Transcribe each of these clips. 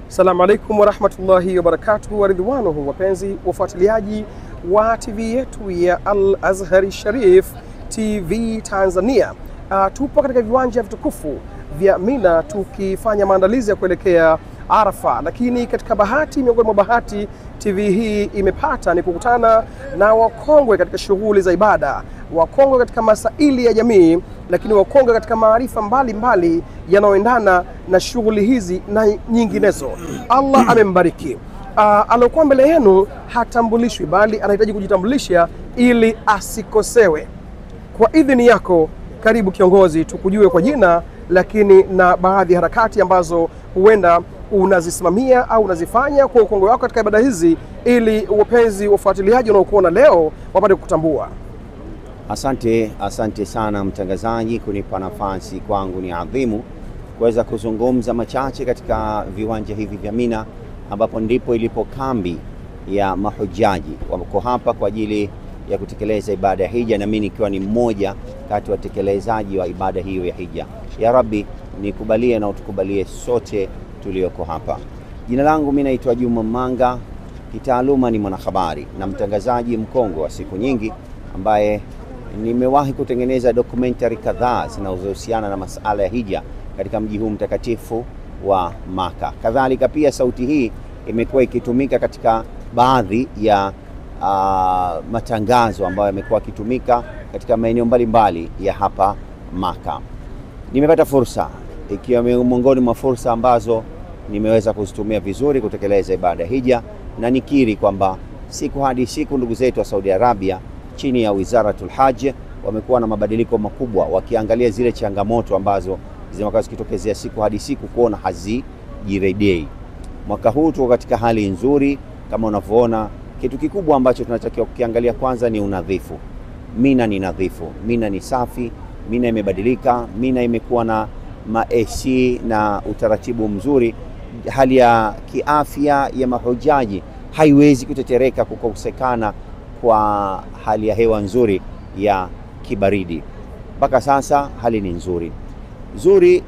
Assalamu alaikum warahmatullahi wabarakatuh waridhwanuhu, wapenzi wafuatiliaji wa TV yetu ya Al-Azhari Sharif TV Tanzania. Tupo katika viwanja vitukufu vya Mina tukifanya maandalizi ya kuelekea Arafa, lakini katika bahati miongoni mwa bahati TV hii imepata ni kukutana na wakongwe katika shughuli za ibada, wakongwe katika masaili ya jamii, lakini wakongwe katika maarifa mbalimbali yanayoendana na shughuli hizi na nyinginezo. Allah amembariki. Alokuwa mbele yenu hatambulishwi, bali anahitaji kujitambulisha ili asikosewe. Kwa idhini yako, karibu kiongozi, tukujue kwa jina, lakini na baadhi ya harakati ambazo huenda unazisimamia au unazifanya kwa ukongwe wako katika ibada hizi, ili wapenzi wafuatiliaji wanaokuona leo wapate kukutambua. Asante sana mtangazaji, kunipa nafasi kwangu ni adhimu kuweza kuzungumza machache katika viwanja hivi vya Mina, ambapo ndipo ilipo kambi ya mahujaji. Wako hapa kwa ajili ya kutekeleza ibada ya hija, na mimi nikiwa ni mmoja kati wa watekelezaji wa ibada hiyo ya hija. Ya Rabbi, nikubalie na utukubalie sote tulioko hapa. Jina langu mimi naitwa Juma Manga, kitaaluma ni mwanahabari na mtangazaji mkongwe wa siku nyingi, ambaye nimewahi kutengeneza documentary kadhaa zinazohusiana na masuala ya hija katika mji huu mtakatifu wa Maka. Kadhalika pia sauti hii imekuwa ikitumika katika baadhi ya matangazo ambayo yamekuwa yakitumika katika maeneo mbalimbali ya hapa Maka. Nimepata fursa, ikiwa miongoni mwa fursa ambazo nimeweza kuzitumia vizuri kutekeleza ibada hija, na nikiri kwamba siku hadi siku ndugu zetu wa Saudi Arabia chini ya Wizaratul Hajj wamekuwa na mabadiliko makubwa, wakiangalia zile changamoto ambazo zimekuwa zikitokezea siku hadi siku kuona hazijirejei. Mwaka huu tuko katika hali nzuri kama unavyoona. Kitu kikubwa ambacho tunatakiwa kukiangalia kwanza ni unadhifu. Mina ni nadhifu, Mina ni safi, Mina imebadilika, Mina imekuwa na ma-AC na utaratibu mzuri. Hali ya kiafya ya mahujaji haiwezi kutetereka kukosekana kwa hali ya hewa nzuri ya kibaridi. Mpaka sasa hali ni nzuri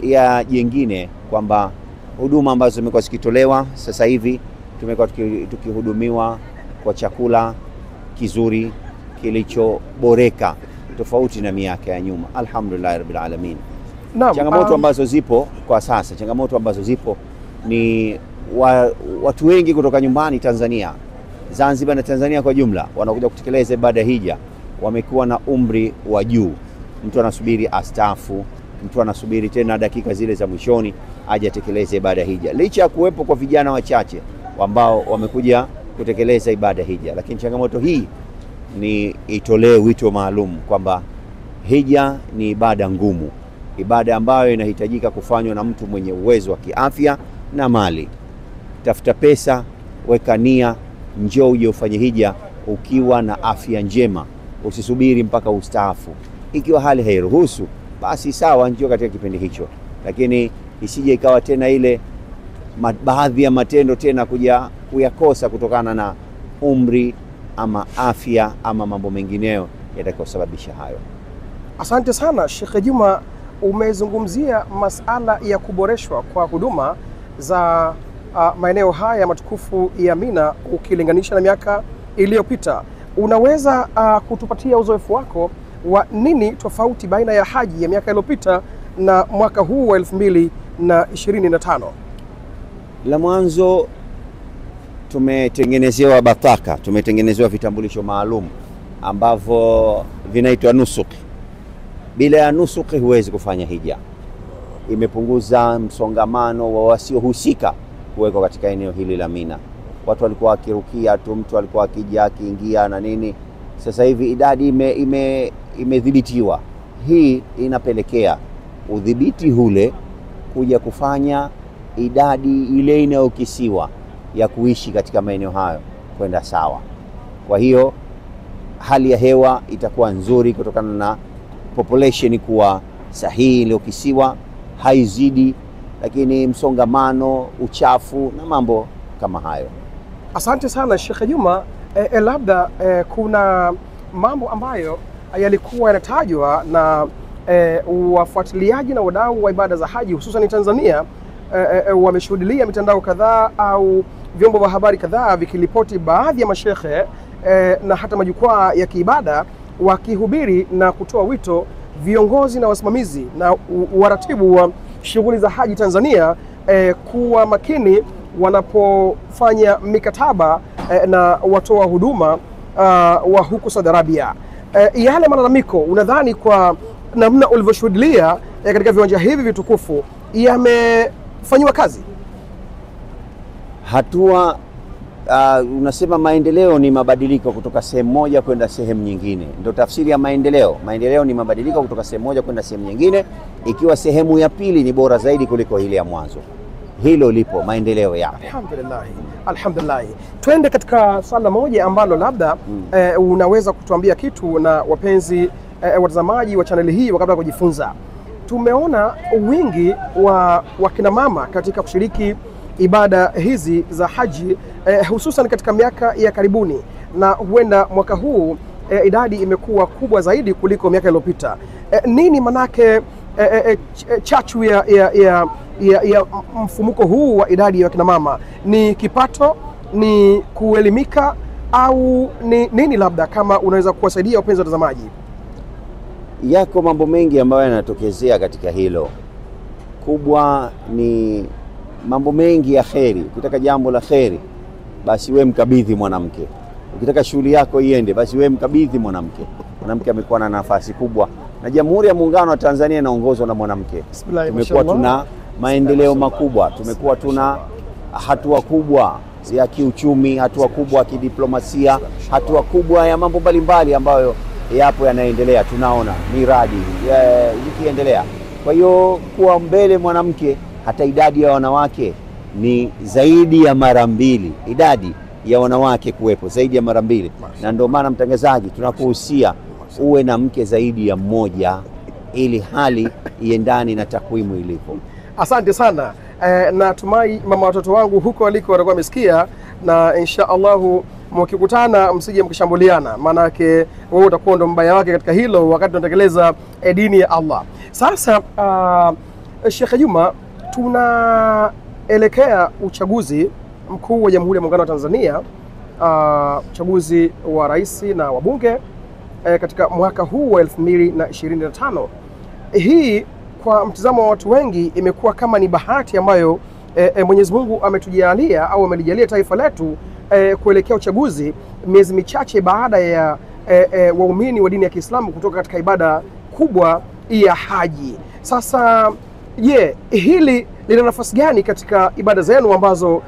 ya jingine kwamba huduma ambazo zimekuwa zikitolewa sasa hivi, tumekuwa tukihudumiwa kwa chakula kizuri kilichoboreka tofauti na miaka ya nyuma. Alhamdulillah rabbil alamin. Changamoto ambazo zipo kwa sasa, ni watu wengi kutoka nyumbani Tanzania, Zanzibar na Tanzania kwa jumla, wanakuja kutekeleza ibada hija, wamekuwa na umri wa juu. Mtu anasubiri astaafu, mtu anasubiri tena dakika zile za mwishoni aje atekeleze ibada hija, licha ya kuwepo kwa vijana wachache ambao wamekuja kutekeleza ibada hija. Lakini changamoto hii ni itolee wito maalum kwamba hija ni ibada ngumu, ibada ambayo inahitajika kufanywa na mtu mwenye uwezo wa kiafya na mali. Tafuta pesa, weka nia, njoo uje ufanye hija ukiwa na afya njema, usisubiri mpaka ustaafu. Ikiwa hali hairuhusu, basi sawa, njoo katika kipindi hicho, lakini isije ikawa tena ile baadhi ya matendo tena kuja kuyakosa kutokana na umri ama afya ama mambo mengineyo yatakayosababisha hayo. Asante sana Sheikh Juma, umezungumzia masala ya kuboreshwa kwa huduma za maeneo haya matukufu ya Mina ukilinganisha na miaka iliyopita. Unaweza kutupatia uzoefu wako wa nini tofauti baina ya haji ya miaka iliyopita na mwaka huu wa 2025? La mwanzo, tumetengenezewa bataka, tumetengenezewa vitambulisho maalum ambavyo vinaitwa nusuki. Bila ya nusuki huwezi kufanya hija. Imepunguza msongamano wa wasiohusika kuwekwa katika eneo hili la Mina. Watu walikuwa wakirukia tu, mtu alikuwa akija akiingia na nini. Sasa hivi idadi imedhibitiwa. Hii inapelekea udhibiti ule kuja kufanya idadi ile inayokisiwa ya kuishi katika maeneo hayo kwenda sawa. Kwa hiyo hali ya hewa itakuwa nzuri kutokana na population kuwa sahihi iliyokisiwa, haizidi, lakini msongamano, uchafu na mambo kama hayo. Asante sana Sheikh Juma. Labda kuna mambo ambayo yalikuwa yanatajwa na wafuatiliaji na wadau wa ibada za haji hususan Tanzania, wameshuhudia mitandao kadhaa au vyombo vya habari kadhaa vikiripoti baadhi ya mashekhe na hata majukwaa ya kiibada wakihubiri na kutoa wito viongozi na wasimamizi na waratibu wa shughuli za haji Tanzania kuwa makini wanapofanya mikataba na watoa huduma wa huko Saudi Arabia. Yale malalamiko, unadhani kwa namna ulivyoshuhudia katika viwanja hivi vitukufu yamefanywa kazi? Hatua unasema maendeleo ni mabadiliko kutoka sehemu moja kwenda sehemu nyingine. Ndio tafsiri ya maendeleo. Maendeleo ni mabadiliko kutoka sehemu moja kwenda sehemu nyingine, ikiwa sehemu ya pili ni bora zaidi kuliko ile ya mwanzo. Hilo lipo maendeleo ya. Alhamdulillah. Alhamdulillah. Twende katika swala moja ambalo labda unaweza kutuambia kitu na wapenzi watazamaji wa chaneli hii wakati kujifunza. Tumeona wingi wa kina mama katika kushiriki ibada hizi za haji hususan katika miaka ya karibuni, na huenda mwaka huu idadi imekuwa kubwa zaidi kuliko miaka iliyopita. Nini manake chachu ya mfumuko huu wa idadi ya kina mama? Ni kipato, ni kuelimika, au ni nini? Labda kama unaweza kuwasaidia wapenzi watazamaji. Yako mambo mengi ambayo yanatokezea katika hilo. Kubwa ni mambo mengi ya kheri. Ukitaka jambo la kheri, basi we mkabidhi mwanamke. Ukitaka shughuli yako iende, basi we mkabidhi mwanamke. Mwanamke amekuwa na nafasi kubwa, na Jamhuri ya Muungano wa Tanzania inaongozwa na mwanamke. Tumekuwa tuna maendeleo makubwa, tumekuwa tuna hatua kubwa ya kiuchumi, hatua kubwa ya kidiplomasia, hatua kubwa ya mambo mbalimbali ambayo yapo yanaendelea. Tunaona miradi ikiendelea. Kwa hiyo kuwa mbele mwanamke, hata idadi ya wanawake ni zaidi ya mara 2, idadi ya wanawake kuwepo zaidi ya mara 2, na ndio maana mtangazaji, tunakuhusia uwe na mke zaidi ya mmoja ili hali iendane na takwimu ilipo. Asante sana. Natumai mama watoto wangu huko waliko watakuwa wamesikia, na insha Allahu mkikutana msije mkishambuliana, maana yake wewe utakuwa ndo mbaya wake katika hilo wakati tunatekeleza dini ya Allah. Sasa Sheikh Juma, tunaelekea uchaguzi mkuu wa Jamhuri ya Muungano wa Tanzania, uchaguzi wa rais na wabunge katika mwaka huu wa 2025. Hii kwa mtazamo wa watu wengi imekuwa kama ni bahati ambayo Mwenyezi Mungu ametujalia au amelijalia taifa letu kuelekea uchaguzi miezi michache baada ya waumini wa dini ya Kiislamu kutoka katika ibada kubwa ya haji. Sasa je, hili lina nafasi gani katika ibada zenu ambazo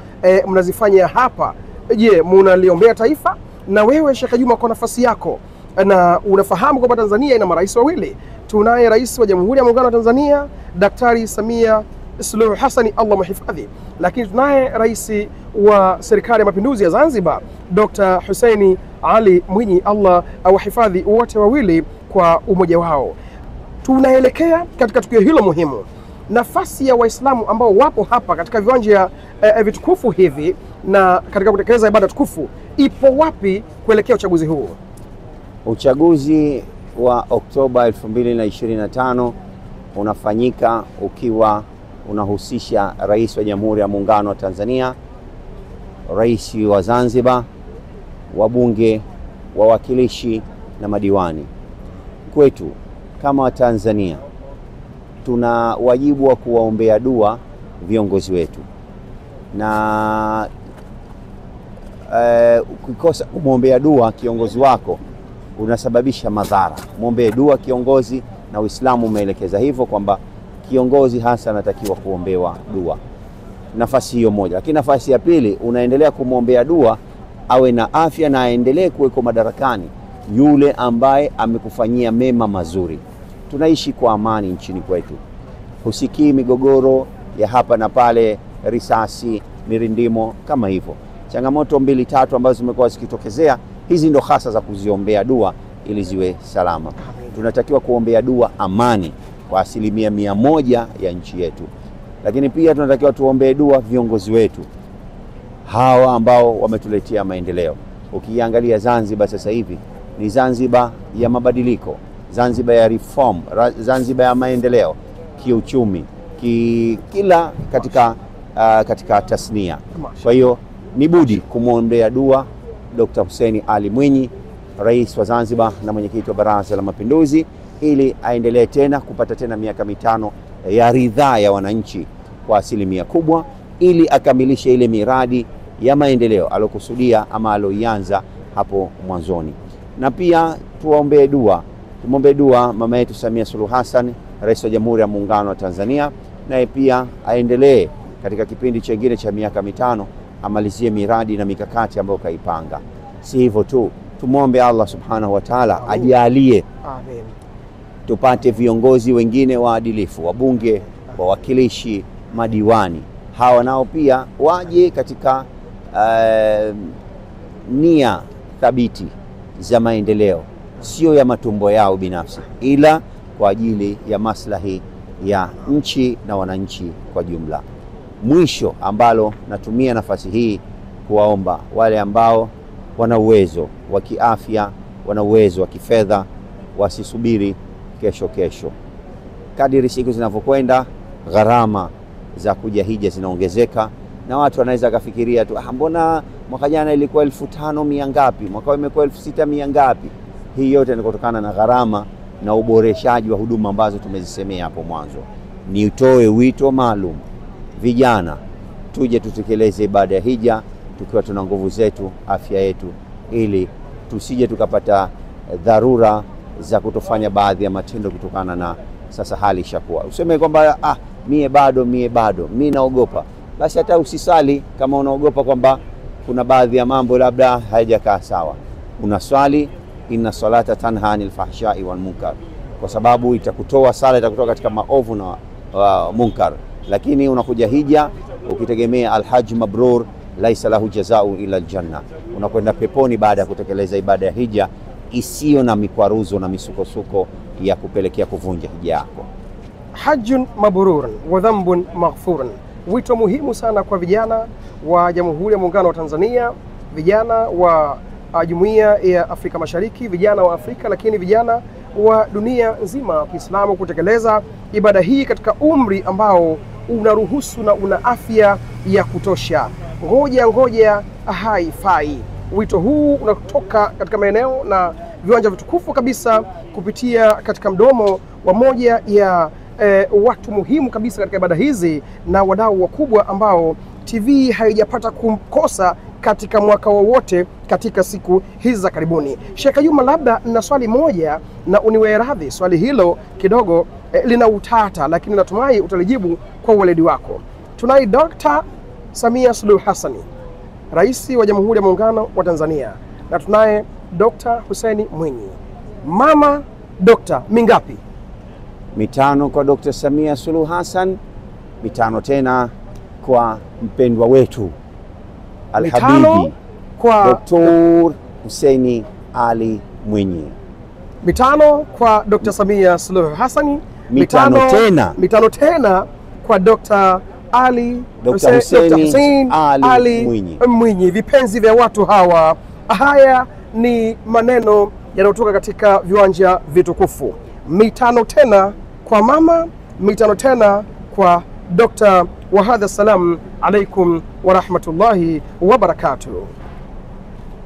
mnazifanya hapa? Je, mnaliombea taifa? Na wewe Sheikh Juma, kwa nafasi yako, na unafahamu kwamba Tanzania ina marais wawili. Tunaye rais wa Jamhuri ya Muungano wa Tanzania Daktari Samia Suluhu Hassan, Allah muhifadhi, lakini tunaye rais wa Serikali ya Mapinduzi ya Zanzibar Dr. Hussein Ali Mwinyi, Allah awahifadhi wote wawili kwa umoja wao. Tunaelekea katika tukio hilo muhimu. Nafasi ya Waislamu ambao wapo hapa katika viwanja vitukufu hivi na katika kutekeleza ibada tukufu ipo wapi kuelekea uchaguzi huu? Uchaguzi wa Oktoba 2025 unafanyika ukiwa unahusisha rais wa Jamhuri ya Muungano wa Tanzania, rais wa Zanzibar, wabunge, wawakilishi na madiwani. Kwetu kama Watanzania tuna wajibu wa kuwaombea dua viongozi wetu, na ukikosa kumwombea dua kiongozi wako unasababisha madhara. Muombee dua kiongozi, na Uislamu umeelekeza hivyo kwamba kiongozi hasa anatakiwa kuombewa dua. Nafasi hiyo moja. Lakini nafasi ya pili, unaendelea kumwombea dua awe na afya na aendelee kuweko madarakani yule ambaye amekufanyia mema mazuri. Tunaishi kwa amani nchini kwetu, husikii migogoro ya hapa na pale, risasi, mirindimo kama hivyo. Changamoto 2-3 ambazo zimekuwa zikitokezea, hizi ndo hasa za kuziombea dua ili ziwe salama. Tunatakiwa kuombea dua amani kwa 100% ya nchi yetu, lakini pia tunatakiwa tuombee dua viongozi wetu hawa ambao wametuletea maendeleo. Ukiangalia Zanzibar sasa hivi ni Zanzibar ya mabadiliko, Zanzibar ya reform, Zanzibar ya maendeleo kiuchumi, kila katika katika tasnia. Kwa hiyo ni budi kumwombea dua Dr. Hussein Ali Mwinyi, Rais wa Zanzibar na mwenyekiti wa Baraza la Mapinduzi, ili aendelee tena kupata tena miaka mitano ya ridhaa ya wananchi kwa asilimia kubwa, ili akamilishe ile miradi ya maendeleo alokusudia ama aloianza hapo mwanzoni. Na pia tumwombee dua mama yetu Samia Suluhu Hassan, Rais wa Jamhuri ya Muungano wa Tanzania, naye pia aendelee katika kipindi chengine cha miaka mitano, amalizie miradi na mikakati ambayo kaipanga. Si hivyo tu, tumwombe Allah Subhanahu wa Ta'ala ajalie tupate viongozi wengine waadilifu, wabunge, wawakilishi, madiwani. Hawa nao pia waje katika nia thabiti za maendeleo, sio ya matumbo yao binafsi, ila kwa ajili ya maslahi ya nchi na wananchi kwa jumla. Mwisho ambalo natumia nafasi hii kuwaomba wale ambao wana uwezo wa kiafya, wana uwezo wa kifedha, wasisubiri kesho. Kadiri siku zinavyokwenda, gharama za kuja hija zinaongezeka, na watu wanaweza kufikiria tu, mbona mwaka jana ilikuwa 1500 ngapi, mwaka huu imekuwa 6000 ngapi? Hii yote ni kutokana na gharama na uboreshaji wa huduma ambazo tumezisemea hapo mwanzo. Nitoe wito maalum, vijana, tuje tutekeleze ibada ya hija tukiwa tuna nguvu zetu, afya yetu, ili tusije tukapata dharura za kutofanya baadhi ya matendo kutokana na sasa hali ishakuwa. Useme kwamba mie bado mimi naogopa, basi hata usisali kama unaogopa kwamba kuna baadhi ya mambo labda hayajakaa sawa. Unaswali, inna salata tanha anil fahsha'i wal munkar, kwa sababu itakutoa sala, itakutoa katika maovu na munkar. Lakini unakuja hija ukitegemea alhajj mabrur laisa lahu jazaa'u ila aljanna, unakwenda peponi baada ya kutekeleza ibada ya hija isiyo na mikwaruzo na misukosuko ya kupelekea kuvunja hija yako. Hajjun mabrurun wa dhanbun maghfurun, wito muhimu sana kwa vijana wa Jamhuri ya Muungano wa Tanzania, vijana wa Jumuiya ya Afrika Mashariki, vijana wa Afrika, lakini vijana wa dunia nzima wa Kiislamu kutekeleza ibada hii katika umri ambao unaruhusu na una afya ya kutosha. Ngoja haifai. Wito huu unatoka katika maeneo na viwanja vitukufu kabisa kupitia katika mdomo wa moja ya watu muhimu kabisa katika ibada hizi na wadau wakubwa ambao TV haijapata kumkosa katika mwaka wowote katika siku hizi za karibuni. Sheikh Juma, labda na swali moja na uniwe radhi, swali hilo kidogo lina utata, lakini natumai utalijibu kwa uweledi wako. Tunaye Dr. Samia Suluhu Hassan, Rais wa Jamhuri ya Muungano wa Tanzania, na tunaye Dr. Hussein Mwinyi. Mama Dr. mingapi? 5 kwa Dr. Samia Suluhu Hassan, 5 tena kwa mpendwa wetu Al-Habibi kwa Dr. Hussein Ali Mwinyi. 5 kwa Dr. Samia Suluhu Hassan, 5 tena kwa Dr. Hussein Ali Mwinyi. Vipenzi vya watu hawa, haya ni maneno yanayotoka katika viwanja vitukufu. 5 tena kwa mama, 5 tena kwa Dr. wa hadha. Salam alaikum wa rahmatullahi wa barakatuh.